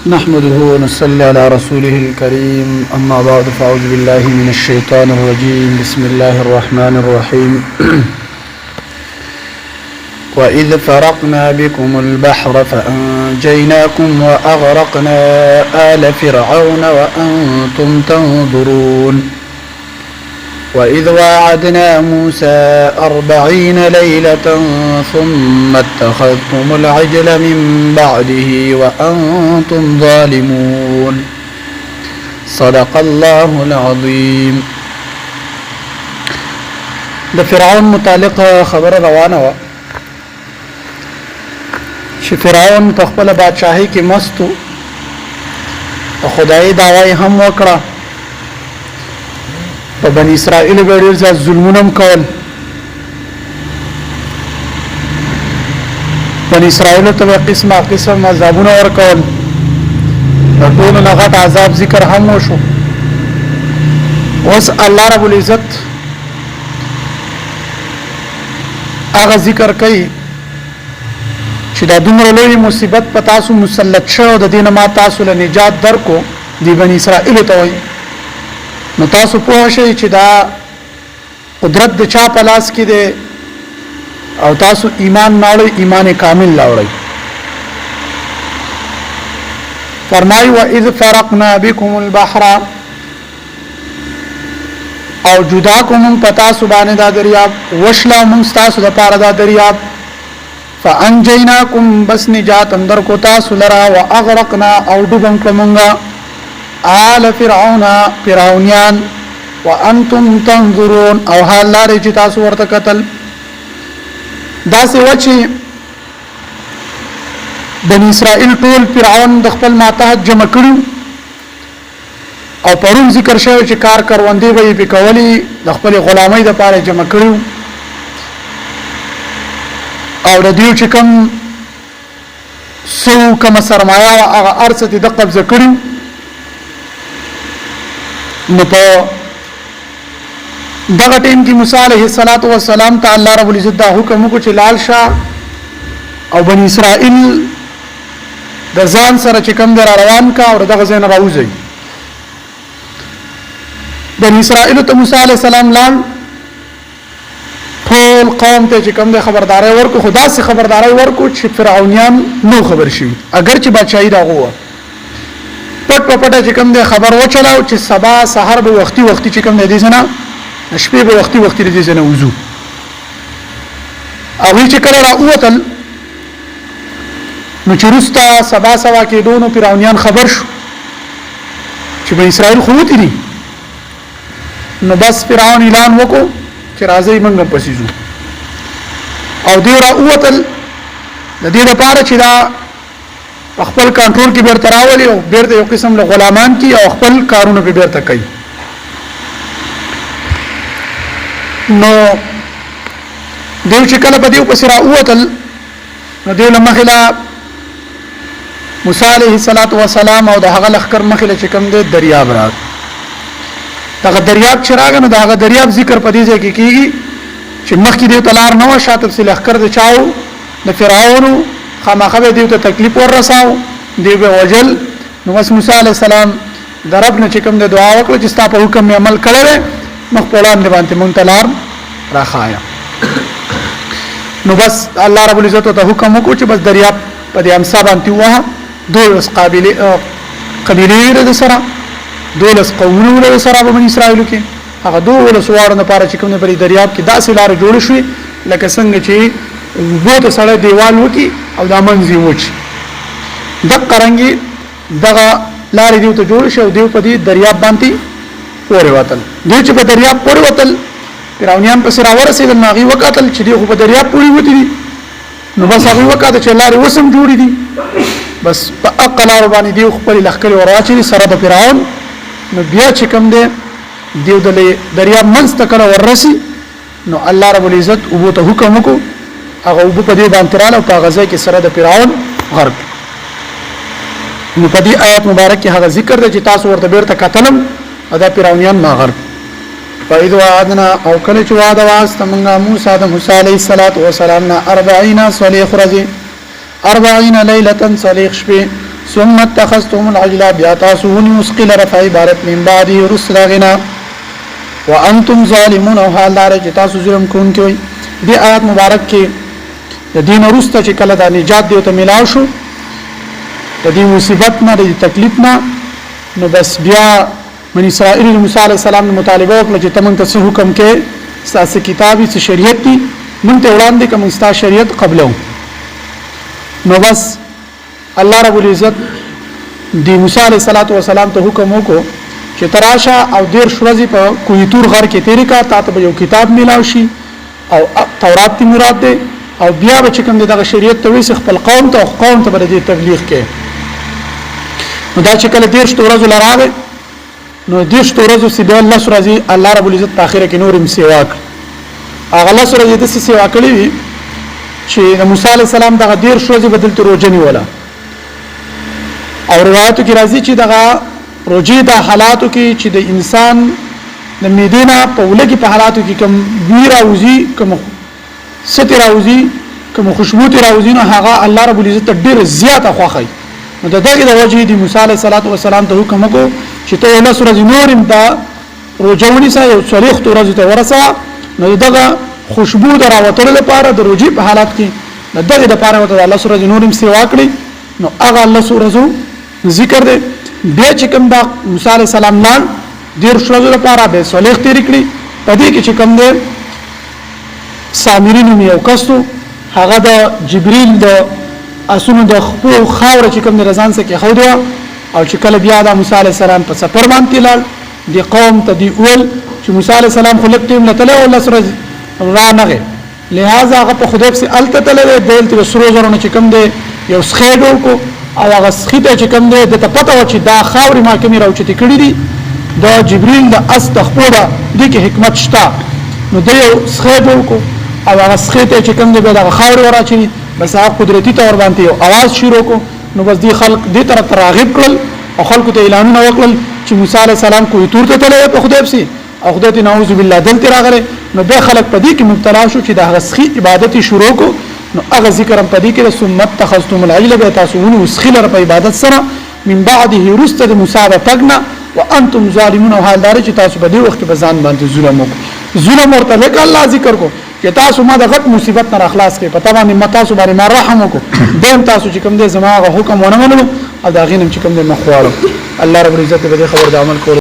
نحمده ونصلي على رسوله الكريم أما بعد فأعوذ بالله من الشيطان الرجيم بسم الله الرحمن الرحيم وإذ فرقنا بكم البحر فأنجيناكم وأغرقنا آل فرعون وأنتم تنظرون وإذ واعدنا موسى 40 ليلة ثم اتخذتم العجل من بعده وأنتم ظالمون صدق الله العظيم. د فرعون متعلق خبر روانه و چې فرعون په خپل بادشاہي کې مست او خدای دعوی هم وکړه په بنی اسرائیل باندې ډېر ظلمونه کول. بنی اسرائیل ته قسم عذابونه ورکول. ټول نه غټ عذاب ذکر هم وشو. اوس الله رب العزت هغه ذکر کوي چې دا دومره لوی مصیبت په تاسو مسلط شو د دینه ما تاسو له نجات درکو دی بنی اسرائیل ته وایي. نو تاسو پوه شئ چې دا قدرت د چا په لاس کې دی او تاسو ایمان ناوړئ ایمان کامل لاوړئ. فرمایي وَإِذْ فَرَقْنَا بِكُمُ الْبَحْرَ او جدا کوم پتا سبحانه دا دریاب وشلا موږ تاسو د پاره دا دریاب فانجیناکم بس نجات اندر کو تاسو لرا واغرقنا او ډوبم کومنګا آل فرعونیان وانتم تنظرون او حال لري چې تاسو ورته قتل. دا څه وچی بنی اسرائیل ټول فرعون د خپل ماتحت جمع کړو او پرون ذکر شوی چې کار کروندې وي په کولی د خپل غلامۍ د پاره جمع کړو او د دیو چې کوم سو کوم سرمایه او هغه ارث دې د قبضه کړو. نو په دغه ټیم کې موسی علیه السلام ته الله رب العزت دا حکم وکړ چې لال شاه او بنی اسرائیل د ځان سره چې کوم در روان کا او دغه ځای نه راوځي. بنی اسرائیل ته موسی علیه السلام لاړ ټول قوم ته چې کوم د خبرداري ورکو خدا سي خبرداري ورکو چې فرعونیان نو خبر شي اگر چې بادشاہي دا غوه پټ پټ چې کوم د خبر و چلاو چې سبا سحر به وختي چې کوم د دې سره شپې به وختي د دې سره وضو او چې کله را اوتل نو چې رستا سبا سوا کې دونو فرعونیان خبر شو چې بنی اسرائیل خو وتی دي. نو بس فرعون اعلان وکړو چې راځي موږ پسې ځو او دی را اوتل د دې لپاره چې دا خپل کنټرول کې بیرته راولي او بیرته یو قسم له غلامان کی او خپل کارونه په بیرته کوي. نو دیو چې کله په دیو پسې را اوتل نو دیو لمخلا موسی علیه السلام او د هغه لخر مخله چې کوم د دریاب را دغه دریاب چراغ نو دغه دریاب ذکر پدې ځای کې کیږي چې مخکې دی تلار نو شاته سي لخر د چاو د فرعون خامخه دی ته تکلیف ور رساو دی به وجل. نو موسی علیه السلام دربنه چې کوم د دعا وکړه چې ستا په حکم عمل کړل مخپلان دی باندې مونږ تلار راخایا. نو بس الله رب العزت ته حکم وکړو چې بس دریاب په دې امسا باندې وه دولس قبیله د سره دولس قومونه د سره په بنی اسرائیل کې هغه دولس واره نه پاره چې کوم په دریاب کې داسې لار جوړ شوې لکه څنګه چې وو ته سره دیوال وکي او د منځي وچ د قرنګي دغه لارې دی ته جوړ شو دی په دې دریاب باندې پورې وتل. دوی چې په دریاب پورې وتل فرعونیان په سره ورسېدل ناغي وکاتل چې دی خو په دریاب پورې وتی دي. نو بس هغه وکاته چې لارې وسم جوړې دي بس په اقلار باندې دی خپل لخر ورواچي سره د فرعون. نو بیا چې کوم دی دیو د دریاب منځ ته کله ورسي نو الله رب العزت او ته حکم وکړو هغه وب په دې باندې رااله او په غزا کې سره د فرعون غرق. نو په دې آیات مبارک کې هغه ذکر دی چې تاسو ورته بیرته قتلم ادا فرعونیان ما غرق. فإذ وعدنا او کله چې وعده واستمنګا موسی د موسی علیه السلام 40 صلیخ رضی 40 لیلة صلیخ شپې ثم اتخذتم العجل بیا تاسو ونسقل رفع عبارت من بعده رسلغنا وانتم ظالمون او حال دار چې تاسو ظلم کوونکي دی آیات مبارک کې د دین ورسته چې کله د نجات دی ته ملاو شو د دې مصیبت نه د تکلیف نه نو بس بیا من اسرائیل موسی علی السلام مطالبه وکړه چې تمنګ ته حکم کې ساسه کتابي څه شریعت دي مونږ ته وړاندې کوم استا شریعت قبلو نو بس الله رب العزت دی موسی علیہ السلام ته حکم وکړو چې تراشه او دیر شورزی په کوی تور غر کې تیری کا ته یو کتاب میلاو شي او تورات تی مراد ده او بیا به کوم دغه شریعت ته وسخ خپل قوم ته بر دې تبلیغ کې نو دا چې کله دیر شورزو لراغه نو دیر شورزو سیده الله سورزی الله رب العزت اخره کې نور مسیواک هغه الله سورزی د سیوا کړی چې موسی علیہ السلام دغه دیر شورزی بدل ته روزنی ولا او روایتو کې راځي چې دغه روجي د حالاتو کې چې د انسان د میدینا په ولګي په حالاتو کې کوم ویرا وزي کوم ستر راوزي کوم خوشبو ته راوزي نو هغه الله رب العزت ډیر زیاته خوخی نو دغه د وجه دی موسی علیه السلام ته حکم وکړو چې ته له سورې نورم دا روجونی سره یو صریخ ورځ ته ورسه نو دغه خوشبو دراوتل لپاره د روجي په حالات کې دغه د لپاره ته الله سورې نورم سیوا کړی نو هغه الله سورې ذکر دی بیا چې کوم دا موسی علی السلام لاند دیر شروع لپاره به صالح تیر کړی پدې کې چې کوم دی سامرین یو کسو هغه د جبرئیل د اسونو د خپل خاور چې کوم رضان سره کې خو دی او چې کله بیا د موسی علی السلام په سفر باندې لال دی قوم ته دی اول چې موسی علی السلام خلق تیم لته الله سره را نغه لہذا هغه په خدای په الته تل دل ته سرو زرونه چې کوم دی یو سخېډو کو او هغه سخیته چې کوم دی د پته و چې دا خاوري ما کومي راوچتي کړی دي د جبرئیل د استخبره د کې حکمت شته نو د یو سخیته کو او هغه سخیته چې کوم دی د خاوري وراچي بس هغه قدرتي تور باندې یو आवाज شروع کو نو بس دی خلق دې طرف راغب کړل او خلکو ته اعلانونه وکړل چې موسی عليه السلام کوی تور ته تللی په خدای په او خدای ته نعوذ بالله دلته راغله نو به خلک په دې کې مبتلا شو چې د هغه سخی عبادت شروع کو نو هغه ذکر هم پدې کې سنت تخصتم العجل به تاسو ونو سخیلر په عبادت سره من بعده رستد مصابه تغنا وانتم ظالمون او حالدار چې تاسو په دې وخت کې بزان باندې ظلم وکړو ظلم ورته لکه الله ذکر کو چې تاسو ما د غټ مصیبت نه اخلاص کې پتا باندې متا تاسو باندې ما رحم وکړو دیم تاسو چې کوم دې زماغه حکم ونه منلو او دا غینم چې کوم دې مخواړو الله رب العزت به خبر د عمل کول